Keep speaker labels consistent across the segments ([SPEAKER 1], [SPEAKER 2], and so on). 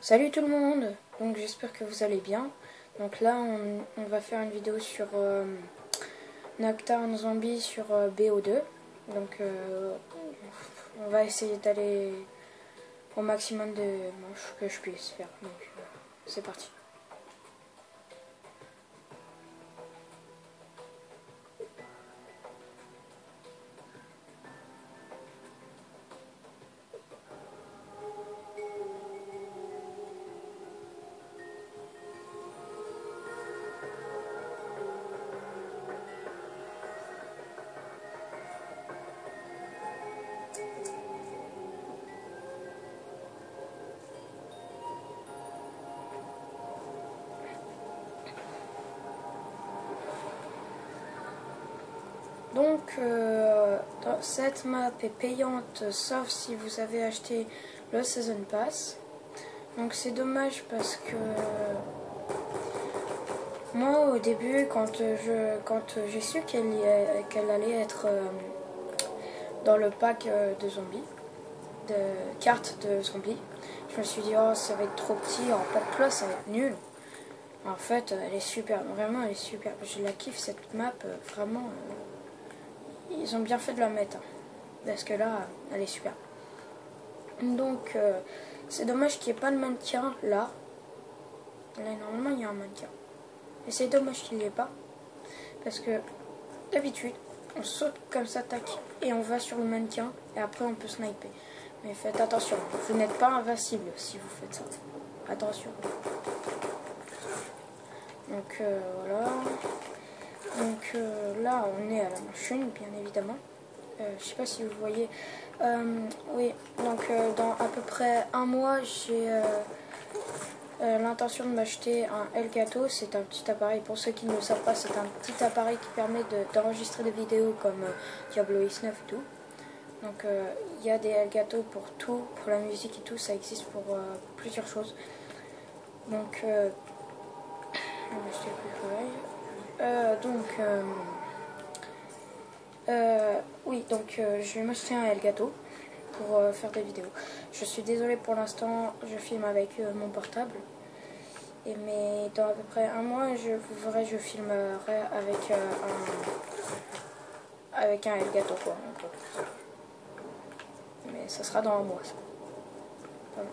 [SPEAKER 1] Salut tout le monde, donc j'espère que vous allez bien. Donc là on va faire une vidéo sur Nocturne Zombie sur BO2. Donc on va essayer d'aller au maximum de manches que je puisse faire. Donc c'est parti. Donc cette map est payante sauf si vous avez acheté le Season Pass. Donc c'est dommage parce que moi au début quand j'ai su qu'elle allait être dans le pack de zombies, de cartes de zombies, je me suis dit oh ça va être trop petit, en pack plus ça va être nul. En fait elle est super, vraiment elle est super, je la kiffe cette map, vraiment ils ont bien fait de la mettre, hein, parce que là elle est super. Donc c'est dommage qu'il n'y ait pas de mannequin là. Là normalement il y a un mannequin. Et c'est dommage qu'il n'y ait pas. Parce que d'habitude on saute comme ça, tac, et on va sur le mannequin et après on peut sniper. Mais faites attention, vous n'êtes pas invincible si vous faites ça. Attention. Donc voilà. Donc là on est à la machine bien évidemment. Je sais pas si vous voyez. Oui, donc dans à peu près un mois j'ai l'intention de m'acheter un Elgato. C'est un petit appareil, pour ceux qui ne le savent pas, c'est un petit appareil qui permet d'enregistrer des vidéos comme Diablo X9 et tout. Donc il y a des Elgato pour tout, pour la musique et tout, ça existe pour plusieurs choses. Donc oui, donc je vais m'acheter un Elgato pour faire des vidéos. Je suis désolée pour l'instant, je filme avec mon portable. Mais dans à peu près un mois, vous verrez, je filmerai avec un Elgato quoi. Mais ça sera dans un mois. Ça. Voilà.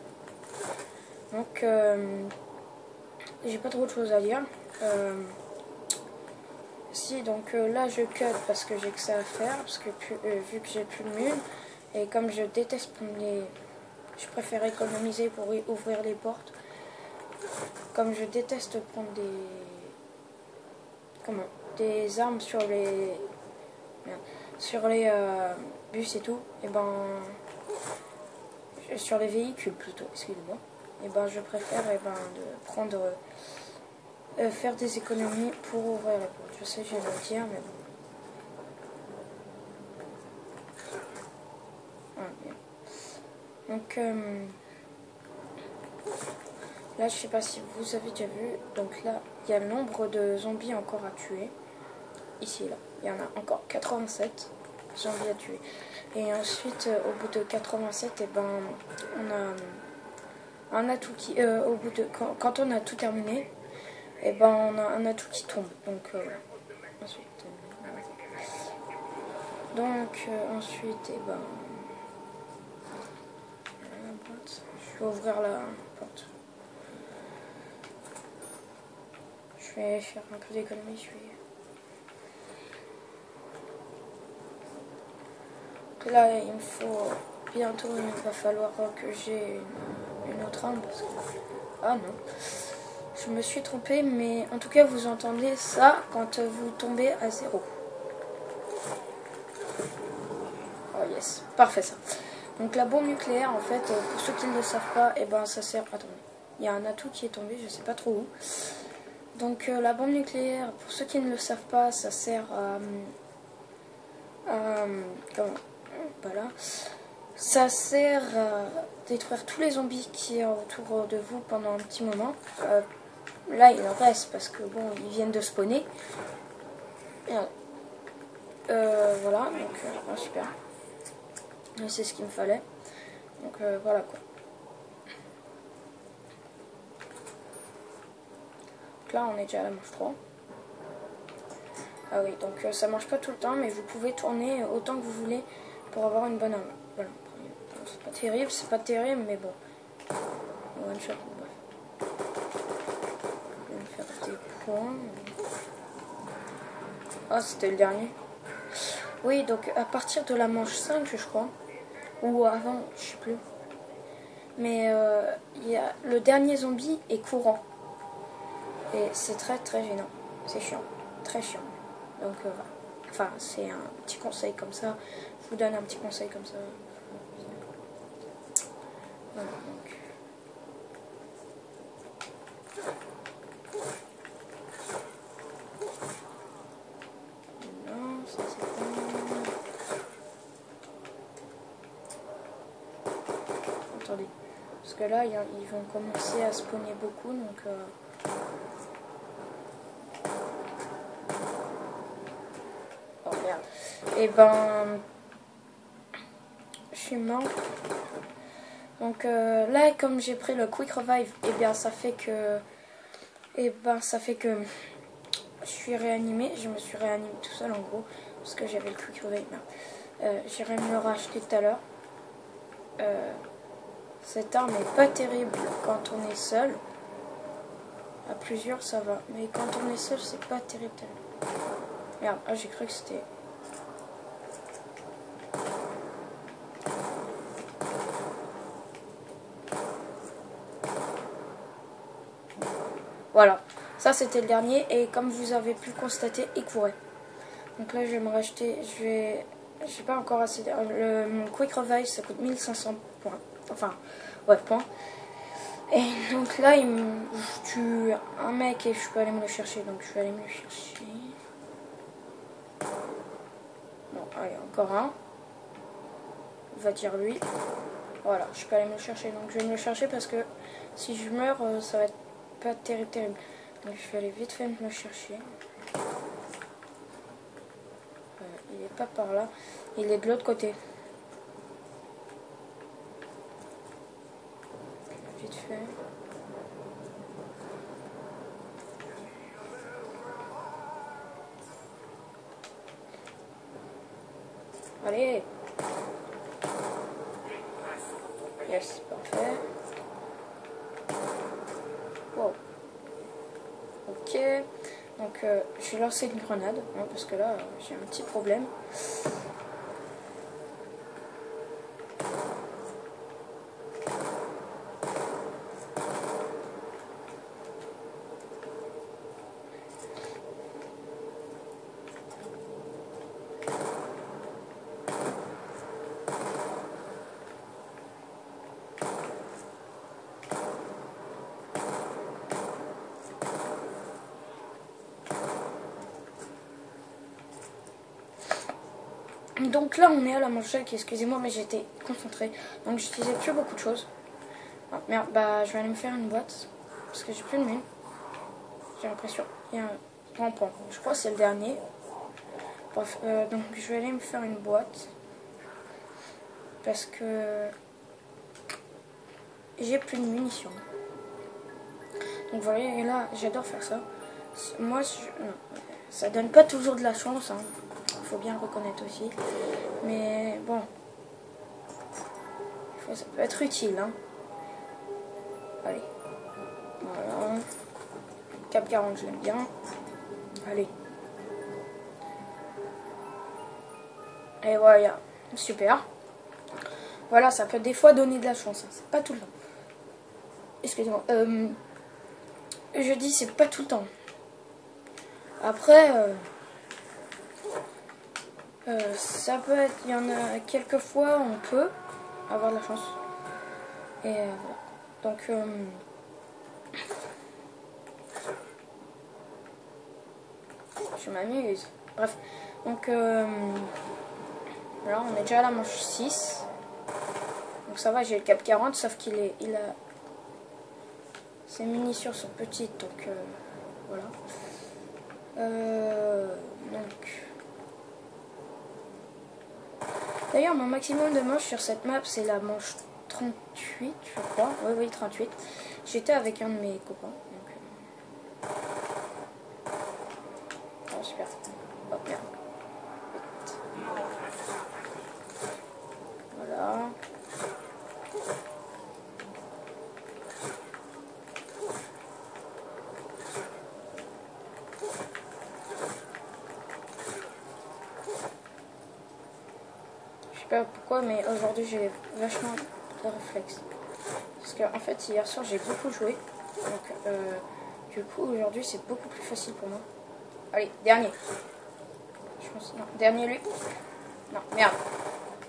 [SPEAKER 1] Donc j'ai pas trop de choses à dire. Si donc là je cut parce que j'ai que ça à faire, parce que vu que j'ai plus de mule, et comme je déteste prendre je préfère économiser pour ouvrir les portes. Comme je déteste prendre des armes sur les bus et tout, et ben sur les véhicules plutôt, excusez-moi, et ben je préfère de prendre faire des économies pour ouvrir la porte. Je sais, je viens de le dire, mais bon. Ah, bien. Donc là, je sais pas si vous avez déjà vu. Donc là, il y a le nombre de zombies encore à tuer. Ici et là, il y en a encore 87 zombies à tuer. Et ensuite, au bout de 87, et ben on a un atout qui, au bout de quand on a tout terminé, et ben on a un atout qui tombe. Donc ensuite, et ben je vais ouvrir la porte. Je vais faire un peu d'économie. Là, il me faut bientôt, il va falloir que j'ai une autre arme parce que ah non, je me suis trompée, mais en tout cas vous entendez ça quand vous tombez à 0. Oh yes, parfait ça. Donc la bombe nucléaire, en fait, pour ceux qui ne le savent pas, et ben ça sert. Attendez, il y a un atout qui est tombé, je sais pas trop où. Donc la bombe nucléaire, pour ceux qui ne le savent pas, ça sert voilà. Ça sert à détruire tous les zombies qui sont autour de vous pendant un petit moment. Là, il en reste parce que bon, ils viennent de spawner. Voilà, donc super. C'est ce qu'il me fallait. Donc voilà quoi. Donc là, on est déjà à la manche 3. Ah oui, donc ça marche pas tout le temps, mais vous pouvez tourner autant que vous voulez pour avoir une bonne arme. Voilà. C'est pas terrible, mais bon. One shot, bref. Je vais me faire des points. Ah, c'était le dernier. Oui, donc à partir de la manche 5, je crois, ou avant, je sais plus. Mais le dernier zombie est courant. Et c'est très très gênant. C'est chiant. Très chiant. Donc voilà. Enfin, c'est un petit conseil comme ça. Je vous donne un petit conseil comme ça. Voilà, donc. Non, ça c'est pas... Attendez. Parce que là, ils vont commencer à spawner beaucoup, donc... Oh merde. Et ben... Je suis mort. Donc là, comme j'ai pris le Quick Revive, et bien ça fait que... je suis réanimé. Je me suis réanimé tout seul en gros. Parce que j'avais le Quick Revive. J'irai me le racheter tout à l'heure. Cette arme est pas terrible quand on est seul. À plusieurs ça va. Mais quand on est seul c'est pas terrible. Merde, ah, j'ai cru que c'était... Voilà, ça c'était le dernier et comme vous avez pu le constater, il courait. Donc là je vais me racheter, j'ai pas encore assez le Quick Revive ça coûte 1500 points. Enfin, ouais, points. Et donc là il me tue un mec et je peux aller me le chercher. Donc je vais aller me le chercher. Bon, allez, encore un. On va dire lui. Voilà, je peux aller me le chercher. Donc je vais me le chercher parce que si je meurs, ça va être pas terrible. Donc je vais aller vite fait me le chercher. Il est pas par là. Il est de l'autre côté. Vite fait. Allez. Yes, parfait. Wow. Ok. Donc je vais lancer une grenade. Hein, parce que là, j'ai un petit problème. Donc là on est à la manche 5, excusez-moi mais j'étais concentrée. Donc j'utilisais plus beaucoup de choses. Ah, merde, bah je vais aller me faire une boîte. Parce que j'ai plus de mine. J'ai l'impression. Il y a un grand point. Je crois que c'est le dernier. Bref, donc je vais aller me faire une boîte. Parce que j'ai plus de munitions. Donc voilà, et là j'adore faire ça. Moi, non, ça donne pas toujours de la chance. Hein. Faut bien le reconnaître aussi, mais bon, ça peut être utile. Hein. Allez, voilà. Cap 40, je l'aime bien. Allez. Et voilà, super. Voilà, ça peut des fois donner de la chance. Hein. C'est pas tout le temps. Excusez-moi. Je dis c'est pas tout le temps. Après. Ça peut être, il y en a quelques fois on peut avoir de la chance. Et voilà. Donc je m'amuse. Bref. Donc là on est déjà à la manche 6. Donc ça va, j'ai le cap 40, sauf qu'il a ses munitions sont petites, donc voilà. Donc d'ailleurs, mon maximum de manches sur cette map, c'est la manche 38, je crois. Oui, 38. J'étais avec un de mes copains. Donc, attention, super. Oh merde. Vite. Voilà. Je sais pas pourquoi, mais aujourd'hui j'ai vachement de réflexes. Parce que en fait hier soir j'ai beaucoup joué. Donc du coup aujourd'hui c'est beaucoup plus facile pour moi. Allez, dernier. Je pense, non, dernier lui. Non, merde.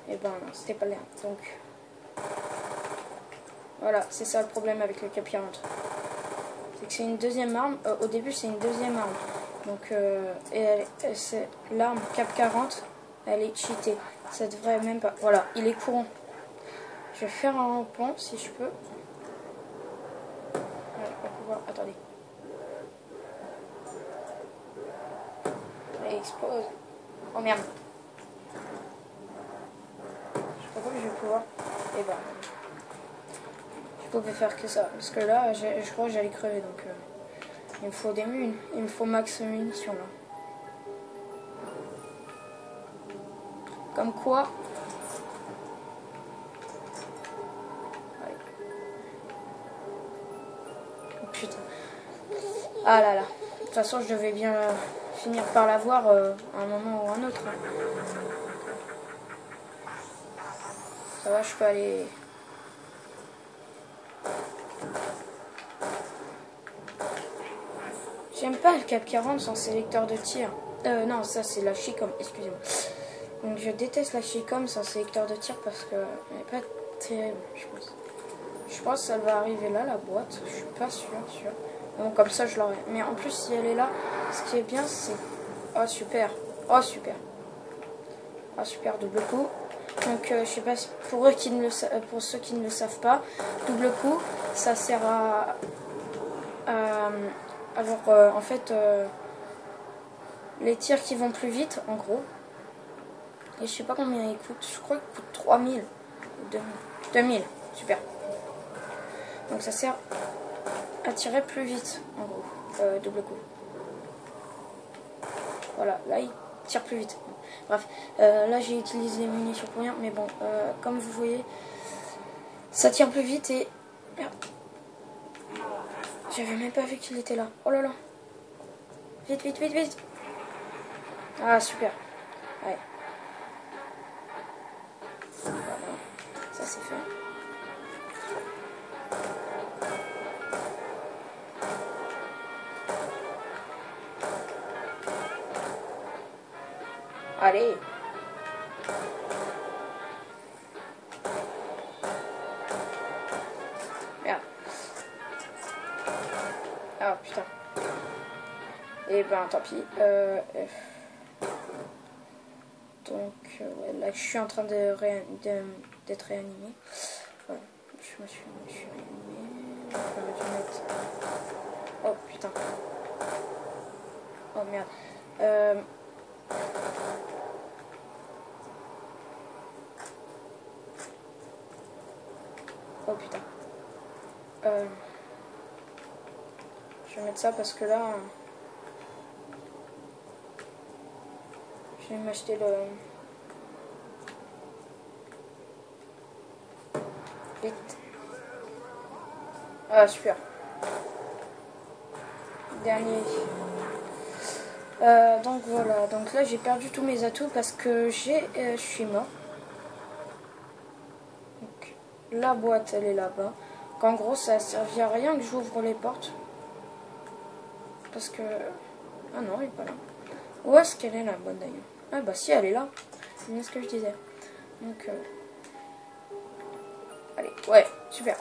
[SPEAKER 1] Et ben non, c'était pas le dernier. Donc voilà, c'est ça le problème avec le Cap 40. C'est que c'est une deuxième arme. Au début c'est une deuxième arme. Donc c'est l'arme Cap 40, elle est cheatée. Ça devrait même pas. Voilà, il est courant. Je vais faire un pont si je peux. Ouais, je vais pouvoir. Attendez. Il explose. Oh merde. Je sais pas comment je vais pouvoir. Et ben. Je pouvais faire que ça. Parce que là, je crois que j'allais crever. Donc il me faut des munes. Il me faut max munitions là. Comme quoi. Allez. Oh, putain. Ah là là. De toute façon, je devais bien finir par l'avoir à un moment ou un autre. Ça va, je peux aller. J'aime pas le Cap 40 sans sélecteur de tir. Non, ça c'est la Chicom, excusez-moi. Donc je déteste la Chicom sans sélecteur de tir parce que elle n'est pas terrible, je pense. Je pense que ça va arriver là, la boîte. Je suis pas sûre. Bon, comme ça je l'aurai. Mais en plus, si elle est là, ce qui est bien, c'est... Oh super. Oh super. Oh super, double coup. Donc je sais pas, pour eux qui ne le pour ceux qui ne le savent pas, double coup, ça sert à avoir en fait les tirs qui vont plus vite en gros. Et je sais pas combien il coûte, je crois qu'il coûte 3000 ou 2000. 2000, super. Donc ça sert à tirer plus vite en gros, double coup. Voilà, là il tire plus vite. Bref, là j'ai utilisé les munitions pour rien, mais bon, comme vous voyez, ça tire plus vite et... Merde. J'avais même pas vu qu'il était là. Oh là là. Vite, vite, vite, vite. Ah, super. Ouais. Voilà. Ça, c'est fait. Allez. Merde. Ah, putain. Et ben, tant pis. Donc, ouais, là, je suis en train d'être réanimé. Voilà. Je me suis réanimé. J'aurais dû mettre... Oh, putain. Oh, merde. Oh, putain. Je vais mettre ça parce que là... Je vais m'acheter le... Vite. Ah, super. Dernier. Donc voilà. Donc là, j'ai perdu tous mes atouts parce que je suis mort. Donc, la boîte, elle est là-bas. En gros, ça a servi à rien que j'ouvre les portes. Parce que... Ah non, elle est pas là. Où est-ce qu'elle est la boîte d'ailleurs? Ah bah si, elle est là. C'est bien ce que je disais. Donc... Allez, ouais, super.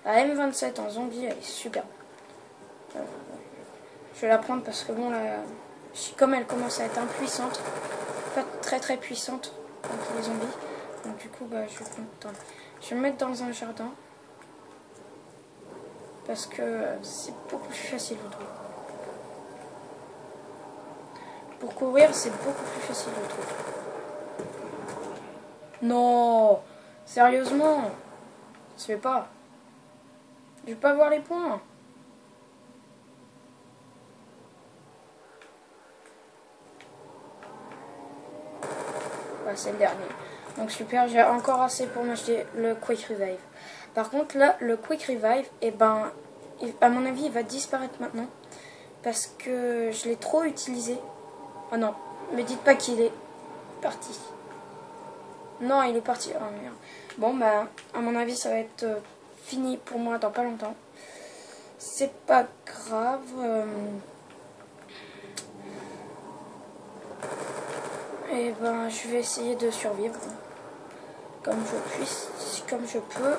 [SPEAKER 1] La M27 en zombie, elle est super. Je vais la prendre parce que bon, comme elle commence à être impuissante, pas très très puissante contre les zombies, donc du coup, bah, je vais prendre. Attends, je vais me mettre dans un jardin parce que c'est beaucoup plus facile, je trouve. Pour courir, c'est beaucoup plus facile, je trouve. Non, sérieusement, ça se fait pas. Je vais pas voir les points. c'est le dernier. Donc super, j'ai encore assez pour m'acheter le Quick Revive. Par contre là, le Quick Revive, et ben, à mon avis, il va disparaître maintenant. Parce que je l'ai trop utilisé. Oh non, me dites pas qu'il est parti. Non, il est parti. Oh merde. Bon, bah, à mon avis, ça va être fini pour moi dans pas longtemps. C'est pas grave. Et ben, je vais essayer de survivre. Comme je puisse, comme je peux.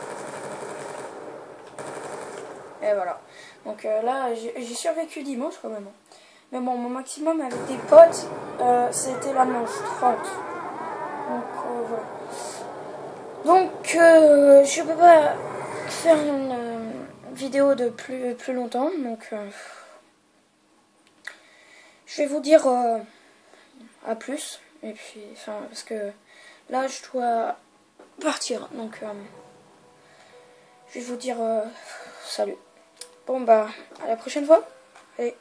[SPEAKER 1] Et voilà. Donc là, j'ai survécu dimanche quand même. Mais bon, mon maximum avec des potes, c'était la manche 30. Donc voilà. Donc je peux pas faire une vidéo de plus longtemps. Donc je vais vous dire à plus. Et puis, enfin, parce que là, je dois partir. Donc je vais vous dire salut. Bon bah, à la prochaine fois. Allez.